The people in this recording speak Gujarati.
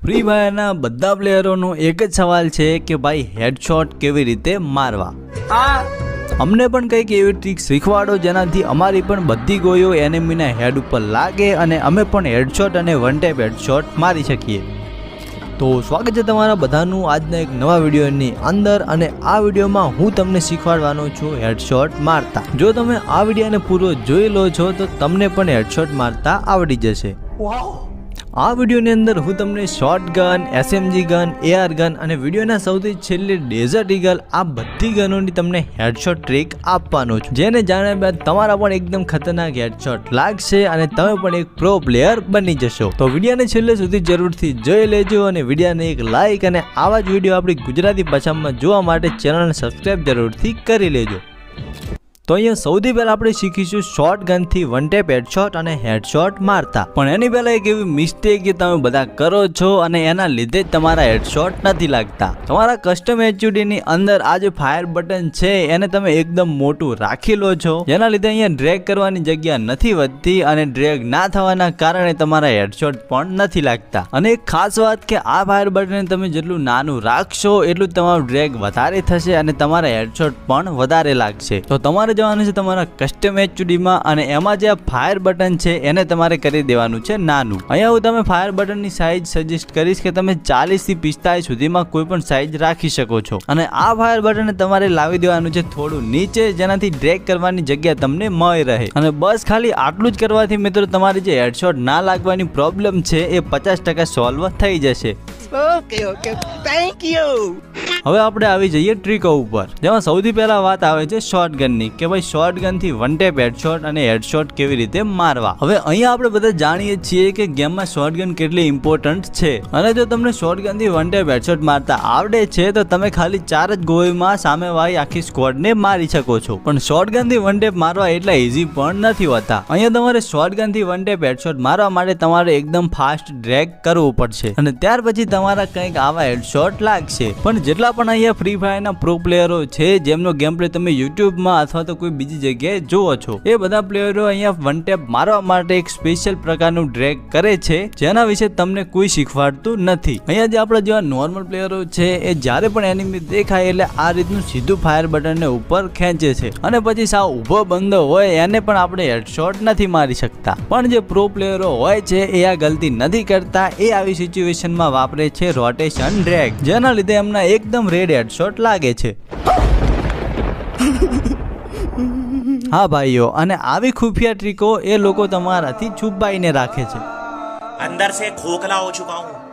ફ્રી ફાયરના બધા પ્લેયરોનો એક જ સવાલ છે કે ભાઈ હેડશોટ કેવી રીતે મારવા। અમને પણ કંઈક એવી ટ્રીક શીખવાડો જેનાથી અમારી પણ બધી ગોળીઓ એનિમીના હેડ ઉપર લાગે અને અમે પણ હેડશોટ અને વન ટેપ હેડશોટ મારી શકીએ। તો સ્વાગત છે તમારા બધાનું આજના એક નવા વિડીયોની અંદર અને આ વિડીયોમાં હું તમને શીખવાડવાનો છું હેડશોટ મારતા। જો તમે આ વિડીયોને પૂરો જોઈ લો છો તો તમને પણ હેડશોટ મારતા આવડી જશે। આ વિડીયોની અંદર હું તમને short gun, SMG gun, AR gun અને વિડીયોના સૌથી છેલ્લે ડેઝર્ટ ઈગલ આ બધી ગનોની તમને હેડશોટ ટ્રીક આપવાનો છું, જેને જાણ્યા બાદ તમારા પણ એકદમ ખતરનાક હેડશોટ લાગશે અને તમે પણ એક પ્રો પ્લેયર બની જશો। તો વિડીયોને છેલ્લે સુધી જરૂરથી જોઈ લેજો અને વિડીયોને એક લાઈક અને આવા જ વિડીયો આપણી ગુજરાતી ભાષામાં જોવા માટે ચેનલને સબસ્ક્રાઈબ જરૂરથી કરી લેજો। તો અહીંયા સૌથી પહેલા આપણે શીખીશું શોર્ટ ગનથી વન ટેપ હેડશોટ અને હેડશોટ મારતા। પણ એની પહેલા એક એવી મિસ્ટેક કે તમે બધા કરો છો અને એના લીધે જ તમારા હેડશોટ નથી લાગતા। તમારા કસ્ટમ HUD ની અંદર આ જે ફાયર બટન છે એને તમે એકદમ મોટું રાખી લો છો, જેના લીધે અહીંયા ડ્રેગ કરવાની જગ્યા નથી વધતી અને ડ્રેગ ના થવાના કારણે તમારા હેડશોટ પણ નથી લાગતા। અને એક ખાસ વાત કે આ ફાયર બટન તમે જેટલું નાનું રાખશો એટલું તમારું ડ્રેગ વધારે થશે અને તમારા હેડશોટ પણ વધારે લાગશે। તો તમારે જવાનું છે તમારા કસ્ટમ HUD માં અને એમાં જે ફાયર બટન છે એને તમારે કરી દેવાનું છે નાનું। અહીંયા હું તમે ફાયર બટનની સાઈઝ સજેસ્ટ કરીશ કે તમે 40 થી 45 સુધીમાં કોઈ પણ સાઈઝ રાખી શકો છો અને આ ફાયર બટન તમારે લાવી દેવાનું છે થોડું નીચે, જેનાથી ડ્રેગ કરવાની જગ્યા તમને મળી રહે। અને બસ ખાલી આટલું જ કરવાથી મિત્રો તમારી જે હેડશોટ ના લાગવાની પ્રોબ્લેમ છે એ 50% સોલ્વ થઈ જશે। Okay thank you. હવે આપણે આવી જઈએ ટ્રીકો ઉપર, જેમાં સૌથી પહેલા વાત આવે છે શોર્ટગનની કે ભાઈ શોર્ટગનથી વન ટેપ હેડશોટ અને હેડશોટ કેવી રીતે મારવા। હવે અહીંયા આપણે બધા જાણીએ છીએ કે ગેમમાં શોર્ટગન કેટલી ઇમ્પોર્ટન્ટ છે અને જો તમને શોર્ટગનથી વન ટેપ હેડશોટ મારતા આવડે છે તો તમે ખાલી 4 જ ગોળીમાં સામેવાળી આખી સ્ક્વોડને મારી શકો છો। પણ શોર્ટગનથી વન ટેપ મારવા એટલા ઇઝી પણ નથી હોતા। અહીંયા તમારે શોર્ટગનથી વન ટેપ હેડશોટ મારવા માટે તમારે એકદમ ફાસ્ટ ડ્રેગ કરવું પડશે અને ત્યાર પછી તમારા કંઈક આવા હેડશોટ લાગશે। પણ જેટલા પણ અહીંયા ફ્રી ફાયરના પ્રો પ્લેયરો છે જેમનો ગેમ પ્લે તમે યુટ્યુબમાં અથવા તો કોઈ બીજી જગ્યાએ જુઓ છો, એ બધા પ્લેયરો અહીંયા વન ટેપ મારવા માટે એક સ્પેશિયલ પ્રકારનું ડ્રેગ કરે છે જેના વિશે તમને કોઈ શીખવાડતું નથી। અહીંયા જે આપણા જેવા નોર્મલ પ્લેયરો છે એ જ્યારે પણ એનિમી દેખાય એટલે આ રીતનું સીધું ફાયર બટનને ઉપર ખેંચે છે અને પછી સાવ ઊભો બંધો હોય એને પણ આપણે હેડશોટ નથી મારી શકતા। પણ જે પ્રો પ્લેયરો હોય છે એ આ ગલતી નથી કરતા, એ આવી સિચ્યુએશનમાં વાપરે છે રોટેશન ડ્રેગ, જેના લીધે એમના એકદમ રેડ હેડશોટ લાગે છે। હા ભાઈઓ, અને આવી ખુફિયા ટ્રીકો એ લોકો તમારાથી છુપાઈને રાખે છે। अंदर से खोखला हो चुका हूँ।